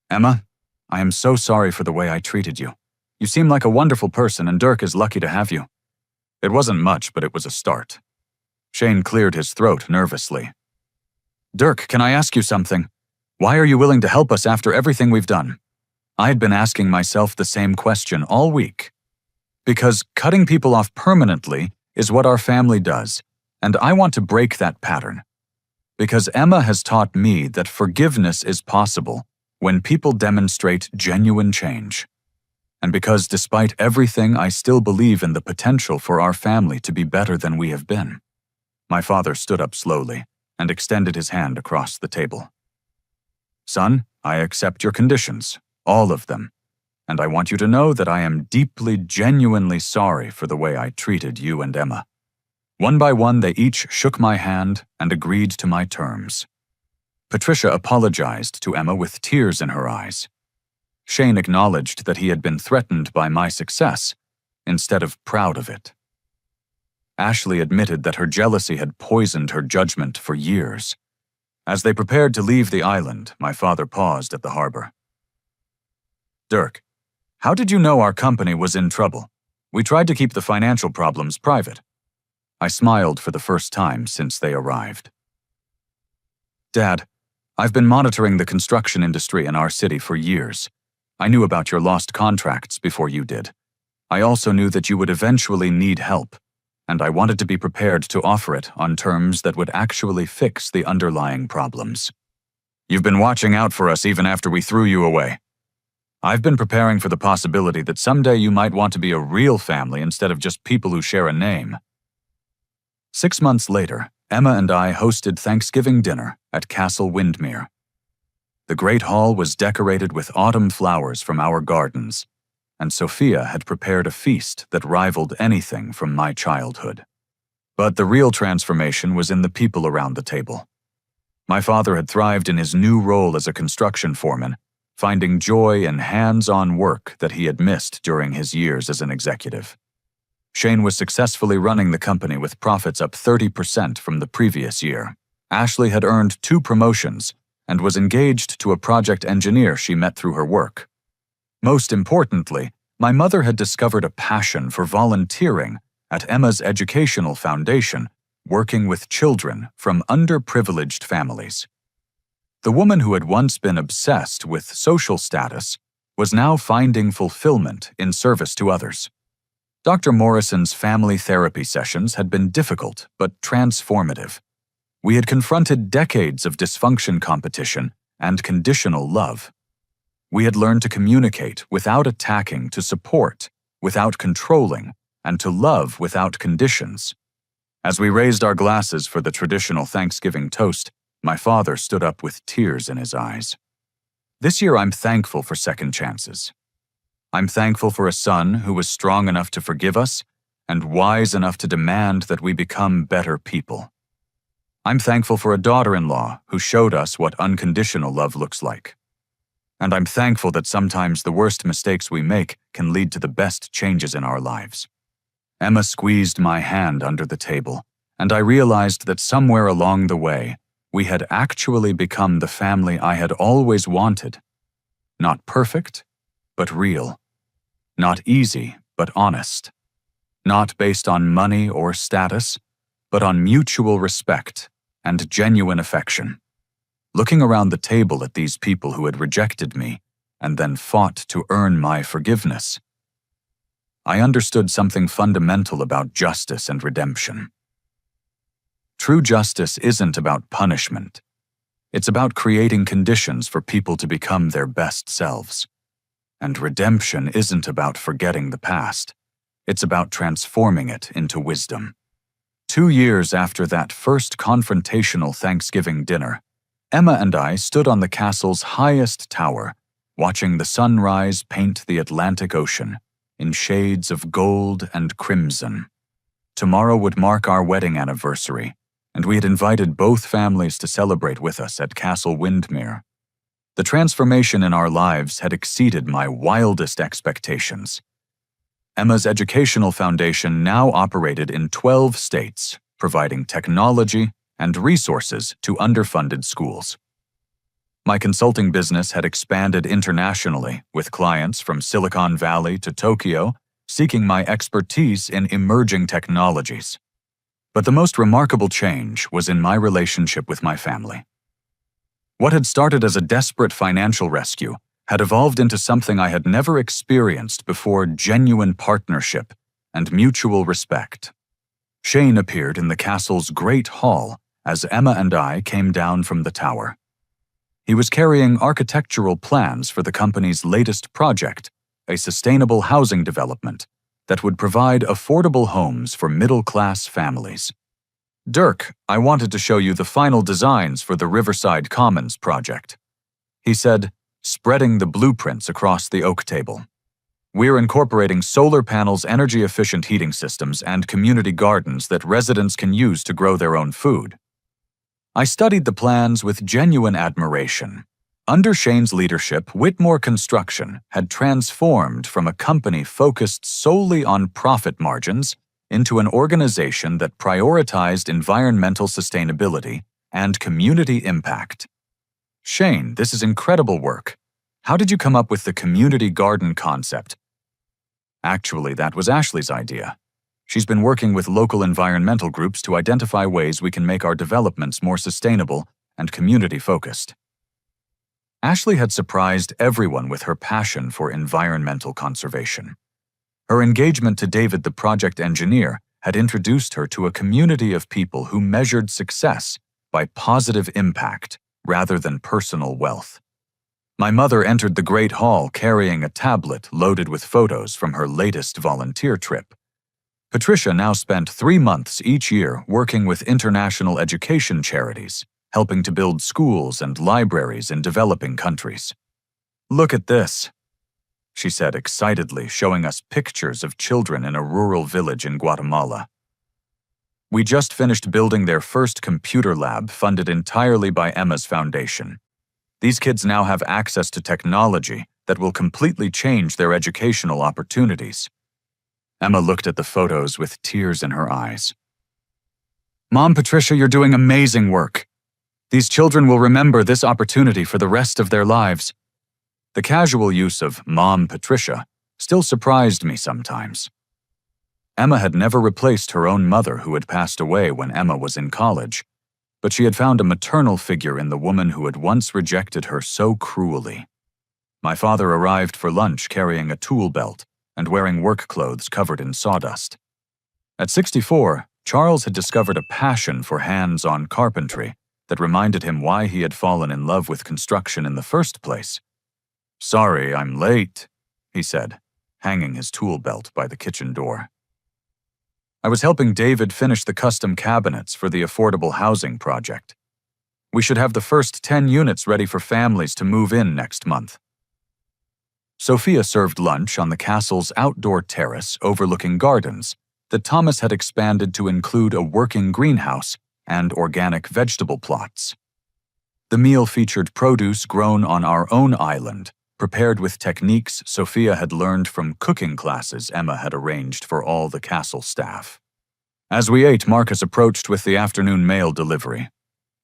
Emma, I am so sorry for the way I treated you. You seem like a wonderful person and Dirk is lucky to have you. It wasn't much, but it was a start. Shane cleared his throat nervously. Dirk, can I ask you something? Why are you willing to help us after everything we've done? I had been asking myself the same question all week. Because cutting people off permanently is what our family does, and I want to break that pattern. Because Emma has taught me that forgiveness is possible when people demonstrate genuine change. And because despite everything, I still believe in the potential for our family to be better than we have been. My father stood up slowly and extended his hand across the table. Son, I accept your conditions, all of them, and I want you to know that I am deeply, genuinely sorry for the way I treated you and Emma. One by one, they each shook my hand and agreed to my terms. Patricia apologized to Emma with tears in her eyes. Shane acknowledged that he had been threatened by my success, instead of proud of it. Ashley admitted that her jealousy had poisoned her judgment for years. As they prepared to leave the island, my father paused at the harbor. Dirk, how did you know our company was in trouble? We tried to keep the financial problems private. I smiled for the first time since they arrived. Dad, I've been monitoring the construction industry in our city for years. I knew about your lost contracts before you did. I also knew that you would eventually need help, and I wanted to be prepared to offer it on terms that would actually fix the underlying problems. You've been watching out for us even after we threw you away. I've been preparing for the possibility that someday you might want to be a real family instead of just people who share a name. 6 months later, Emma and I hosted Thanksgiving dinner at Castle Windermere. The great hall was decorated with autumn flowers from our gardens, and Sophia had prepared a feast that rivaled anything from my childhood. But the real transformation was in the people around the table. My father had thrived in his new role as a construction foreman, finding joy in hands-on work that he had missed during his years as an executive. Shane was successfully running the company with profits up 30% from the previous year. Ashley had earned 2 promotions and was engaged to a project engineer she met through her work. Most importantly, my mother had discovered a passion for volunteering at Emma's educational foundation, working with children from underprivileged families. The woman who had once been obsessed with social status was now finding fulfillment in service to others. Dr. Morrison's family therapy sessions had been difficult but transformative. We had confronted decades of dysfunction competition and conditional love. We had learned to communicate without attacking, to support without controlling, and to love without conditions. As we raised our glasses for the traditional Thanksgiving toast, my father stood up with tears in his eyes. This year I'm thankful for second chances. I'm thankful for a son who was strong enough to forgive us and wise enough to demand that we become better people. I'm thankful for a daughter-in-law who showed us what unconditional love looks like. And I'm thankful that sometimes the worst mistakes we make can lead to the best changes in our lives. Emma squeezed my hand under the table, and I realized that somewhere along the way, we had actually become the family I had always wanted. Not perfect, but real. Not easy, but honest. Not based on money or status, but on mutual respect and genuine affection. Looking around the table at these people who had rejected me and then fought to earn my forgiveness, I understood something fundamental about justice and redemption. True justice isn't about punishment. It's about creating conditions for people to become their best selves. And redemption isn't about forgetting the past. It's about transforming it into wisdom. 2 years after that first confrontational Thanksgiving dinner, Emma and I stood on the castle's highest tower, watching the sunrise paint the Atlantic Ocean in shades of gold and crimson. Tomorrow would mark our wedding anniversary, and we had invited both families to celebrate with us at Castle Windermere. The transformation in our lives had exceeded my wildest expectations. Emma's educational foundation now operated in 12 states, providing technology and resources to underfunded schools. My consulting business had expanded internationally, with clients from Silicon Valley to Tokyo seeking my expertise in emerging technologies. But the most remarkable change was in my relationship with my family. What had started as a desperate financial rescue had evolved into something I had never experienced before: genuine partnership and mutual respect. Shane appeared in the castle's great hall as Emma and I came down from the tower. He was carrying architectural plans for the company's latest project, a sustainable housing development that would provide affordable homes for middle-class families. "Dirk, I wanted to show you the final designs for the Riverside Commons project," he said, spreading the blueprints across the oak table. "We're incorporating solar panels, energy-efficient heating systems, and community gardens that residents can use to grow their own food." I studied the plans with genuine admiration. Under Shane's leadership, Whitmore Construction had transformed from a company focused solely on profit margins into an organization that prioritized environmental sustainability and community impact. "Shane, this is incredible work. How did you come up with the community garden concept?" Actually, that was Ashley's idea. She's been working with local environmental groups to identify ways we can make our developments more sustainable and community-focused. Ashley had surprised everyone with her passion for environmental conservation. Her engagement to David, the project engineer, had introduced her to a community of people who measured success by positive impact rather than personal wealth. My mother entered the Great Hall carrying a tablet loaded with photos from her latest volunteer trip. Patricia now spent 3 months each year working with international education charities, helping to build schools and libraries in developing countries. "Look at this," she said excitedly, showing us pictures of children in a rural village in Guatemala. We just finished building their first computer lab funded entirely by Emma's foundation. These kids now have access to technology that will completely change their educational opportunities. Emma looked at the photos with tears in her eyes. "Mom, Patricia, you're doing amazing work. These children will remember this opportunity for the rest of their lives." The casual use of "Mom, Patricia" still surprised me sometimes. Emma had never replaced her own mother, who had passed away when Emma was in college, but she had found a maternal figure in the woman who had once rejected her so cruelly. My father arrived for lunch carrying a tool belt and wearing work clothes covered in sawdust. At 64, Charles had discovered a passion for hands-on carpentry that reminded him why he had fallen in love with construction in the first place. "Sorry, I'm late," he said, hanging his tool belt by the kitchen door. I was helping David finish the custom cabinets for the affordable housing project. We should have the first 10 units ready for families to move in next month. Sophia served lunch on the castle's outdoor terrace overlooking gardens that Thomas had expanded to include a working greenhouse and organic vegetable plots. The meal featured produce grown on our own island, prepared with techniques Sophia had learned from cooking classes Emma had arranged for all the castle staff. As we ate, Marcus approached with the afternoon mail delivery.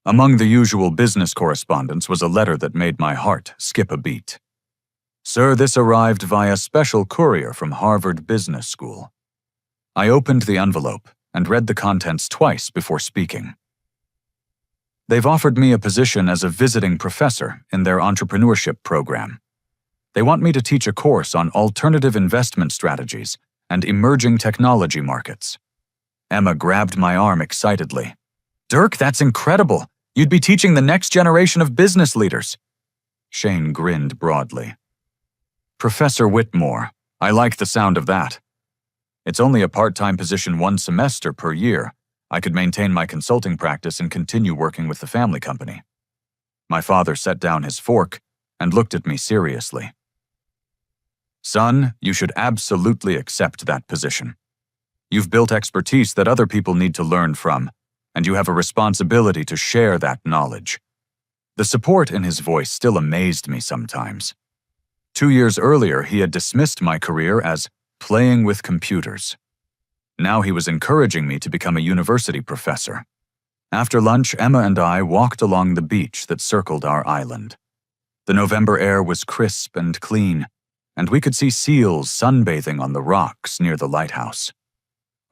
Among the usual business correspondence was a letter that made my heart skip a beat. "Sir, this arrived via special courier from Harvard Business School." I opened the envelope and read the contents twice before speaking. "They've offered me a position as a visiting professor in their entrepreneurship program. They want me to teach a course on alternative investment strategies and emerging technology markets." Emma grabbed my arm excitedly. "Dirk, that's incredible! You'd be teaching the next generation of business leaders." Shane grinned broadly. "Professor Whitmore, I like the sound of that. It's only a part-time position 1 semester per year. I could maintain my consulting practice and continue working with the family company." My father set down his fork and looked at me seriously. "Son, you should absolutely accept that position. You've built expertise that other people need to learn from, and you have a responsibility to share that knowledge." The support in his voice still amazed me sometimes. 2 years earlier, he had dismissed my career as playing with computers. Now he was encouraging me to become a university professor. After lunch, Emma and I walked along the beach that circled our island. The November air was crisp and clean, and we could see seals sunbathing on the rocks near the lighthouse.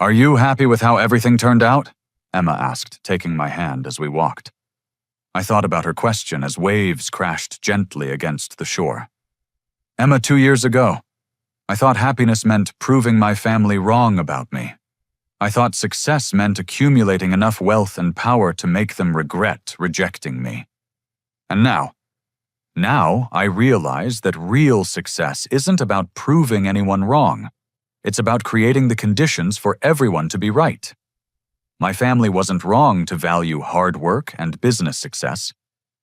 "Are you happy with how everything turned out?" Emma asked, taking my hand as we walked. I thought about her question as waves crashed gently against the shore. "Emma, 2 years ago, I thought happiness meant proving my family wrong about me. I thought success meant accumulating enough wealth and power to make them regret rejecting me. And now I realize that real success isn't about proving anyone wrong. It's about creating the conditions for everyone to be right. My family wasn't wrong to value hard work and business success.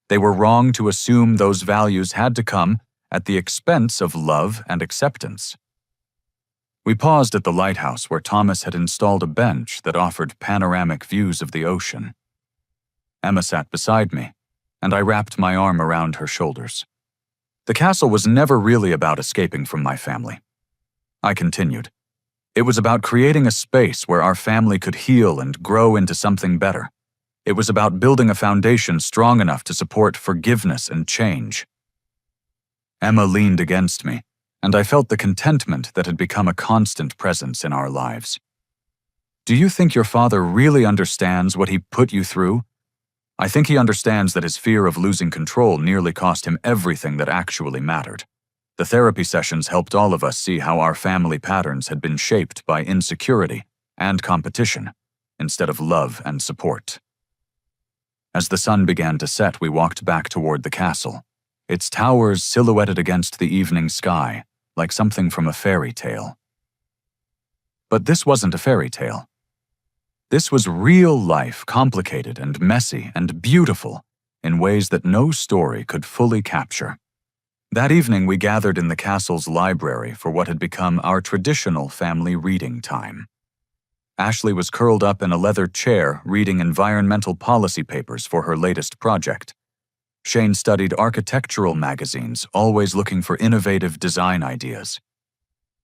They were wrong to assume those values had to come at the expense of love and acceptance." We paused at the lighthouse where Thomas had installed a bench that offered panoramic views of the ocean. Emma sat beside me, and I wrapped my arm around her shoulders. "The castle was never really about escaping from my family." I continued. "It was about creating a space where our family could heal and grow into something better. It was about building a foundation strong enough to support forgiveness and change." Emma leaned against me, and I felt the contentment that had become a constant presence in our lives. "Do you think your father really understands what he put you through? I think he understands that his fear of losing control nearly cost him everything that actually mattered. The therapy sessions helped all of us see how our family patterns had been shaped by insecurity and competition, instead of love and support." As the sun began to set, we walked back toward the castle, its towers silhouetted against the evening sky, like something from a fairy tale. But this wasn't a fairy tale. This was real life, complicated and messy and beautiful in ways that no story could fully capture. That evening, we gathered in the castle's library for what had become our traditional family reading time. Ashley was curled up in a leather chair reading environmental policy papers for her latest project. Shane studied architectural magazines, always looking for innovative design ideas.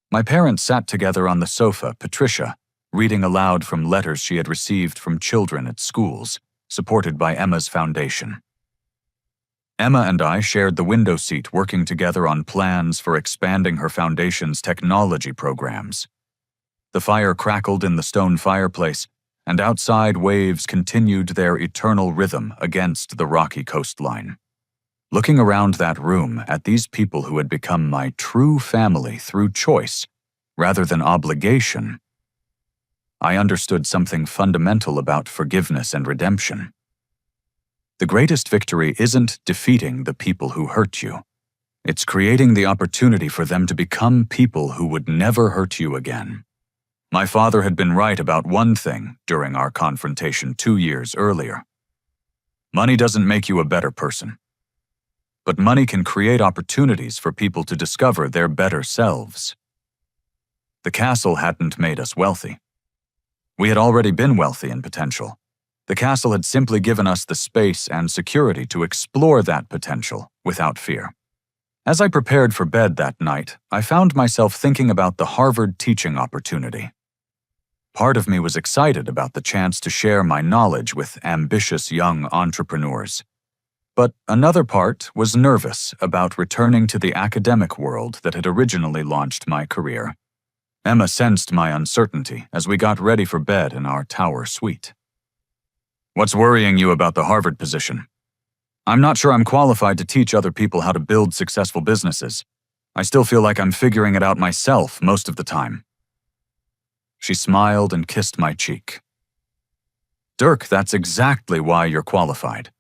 My parents sat together on the sofa, Patricia, reading aloud from letters she had received from children at schools, supported by Emma's foundation. Emma and I shared the window seat, working together on plans for expanding her foundation's technology programs. The fire crackled in the stone fireplace, and outside waves continued their eternal rhythm against the rocky coastline. Looking around that room at these people who had become my true family through choice, rather than obligation, I understood something fundamental about forgiveness and redemption. The greatest victory isn't defeating the people who hurt you. It's creating the opportunity for them to become people who would never hurt you again. My father had been right about one thing during our confrontation 2 years earlier. Money doesn't make you a better person. But money can create opportunities for people to discover their better selves. The castle hadn't made us wealthy. We had already been wealthy in potential. The castle had simply given us the space and security to explore that potential without fear. As I prepared for bed that night, I found myself thinking about the Harvard teaching opportunity. Part of me was excited about the chance to share my knowledge with ambitious young entrepreneurs. But another part was nervous about returning to the academic world that had originally launched my career. Emma sensed my uncertainty as we got ready for bed in our tower suite. "What's worrying you about the Harvard position?" "I'm not sure I'm qualified to teach other people how to build successful businesses. I still feel like I'm figuring it out myself most of the time." She smiled and kissed my cheek. "Dirk, that's exactly why you're qualified.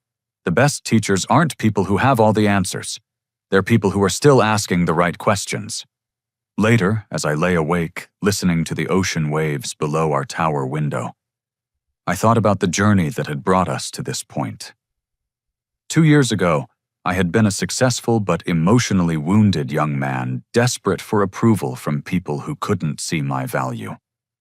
The best teachers aren't people who have all the answers. They're people who are still asking the right questions." Later, as I lay awake, listening to the ocean waves below our tower window, I thought about the journey that had brought us to this point. 2 years ago, I had been a successful but emotionally wounded young man, desperate for approval from people who couldn't see my value.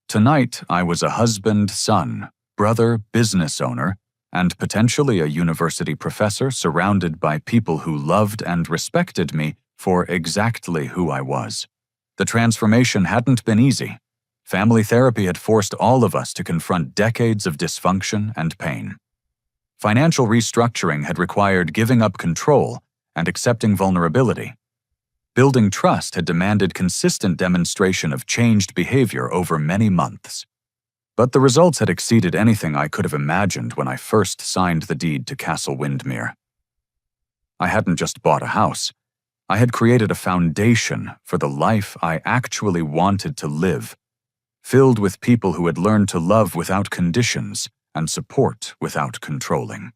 Tonight, I was a husband, son, brother, business owner, and potentially a university professor surrounded by people who loved and respected me for exactly who I was. The transformation hadn't been easy. Family therapy had forced all of us to confront decades of dysfunction and pain. Financial restructuring had required giving up control and accepting vulnerability. Building trust had demanded consistent demonstration of changed behavior over many months. But the results had exceeded anything I could have imagined when I first signed the deed to Castle Windmere. I hadn't just bought a house. I had created a foundation for the life I actually wanted to live, filled with people who had learned to love without conditions and support without controlling.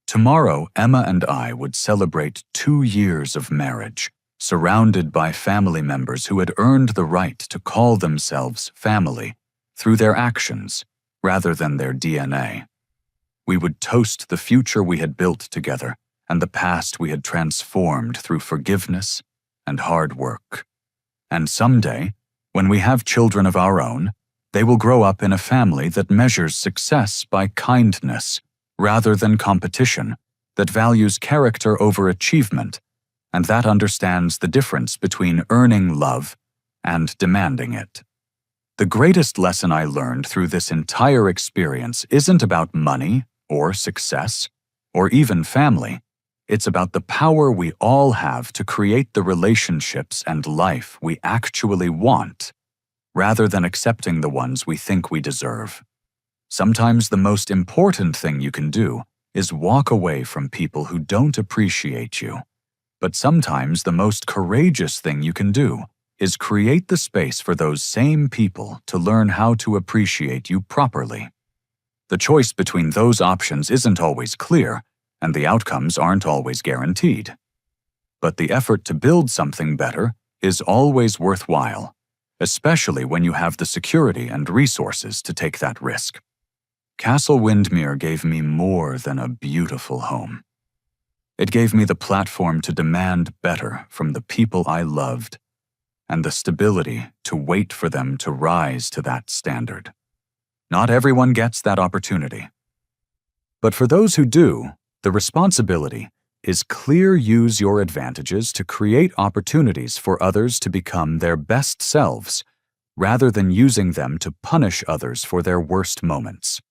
Tomorrow, Emma and I would celebrate 2 years of marriage, surrounded by family members who had earned the right to call themselves family through their actions rather than their DNA. We would toast the future we had built together and the past we had transformed through forgiveness and hard work. And someday, when we have children of our own, they will grow up in a family that measures success by kindness rather than competition, that values character over achievement, and that understands the difference between earning love and demanding it. The greatest lesson I learned through this entire experience isn't about money or success or even family. It's about the power we all have to create the relationships and life we actually want, rather than accepting the ones we think we deserve. Sometimes the most important thing you can do is walk away from people who don't appreciate you. But sometimes the most courageous thing you can do is create the space for those same people to learn how to appreciate you properly. The choice between those options isn't always clear, and the outcomes aren't always guaranteed. But the effort to build something better is always worthwhile, especially when you have the security and resources to take that risk. Castle Windmere gave me more than a beautiful home. It gave me the platform to demand better from the people I loved, and the stability to wait for them to rise to that standard. Not everyone gets that opportunity. But for those who do, the responsibility is clear. Use your advantages to create opportunities for others to become their best selves, rather than using them to punish others for their worst moments.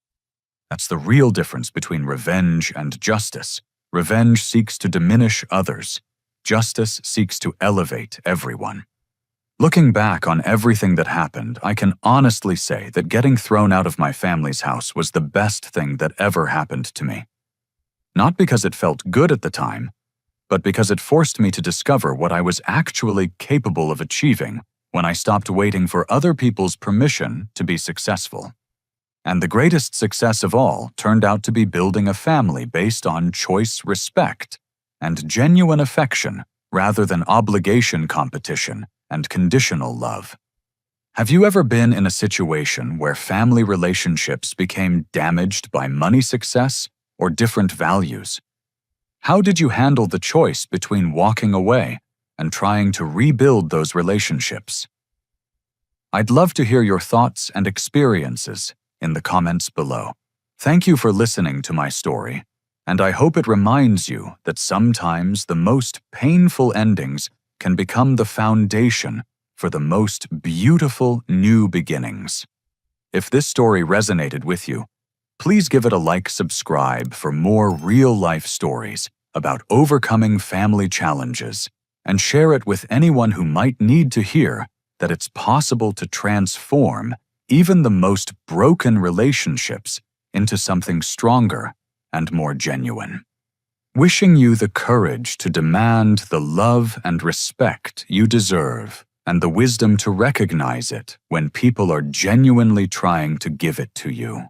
That's the real difference between revenge and justice. Revenge seeks to diminish others. Justice seeks to elevate everyone. Looking back on everything that happened, I can honestly say that getting thrown out of my family's house was the best thing that ever happened to me. Not because it felt good at the time, but because it forced me to discover what I was actually capable of achieving when I stopped waiting for other people's permission to be successful. And the greatest success of all turned out to be building a family based on choice, respect, and genuine affection rather than obligation, competition, and conditional love. Have you ever been in a situation where family relationships became damaged by money success or different values? How did you handle the choice between walking away and trying to rebuild those relationships? I'd love to hear your thoughts and experiences in the comments below. Thank you for listening to my story, and I hope it reminds you that sometimes the most painful endings can become the foundation for the most beautiful new beginnings. If this story resonated with you, please give it a like, subscribe for more real-life stories about overcoming family challenges, and share it with anyone who might need to hear that it's possible to transform even the most broken relationships into something stronger and more genuine. Wishing you the courage to demand the love and respect you deserve, and the wisdom to recognize it when people are genuinely trying to give it to you.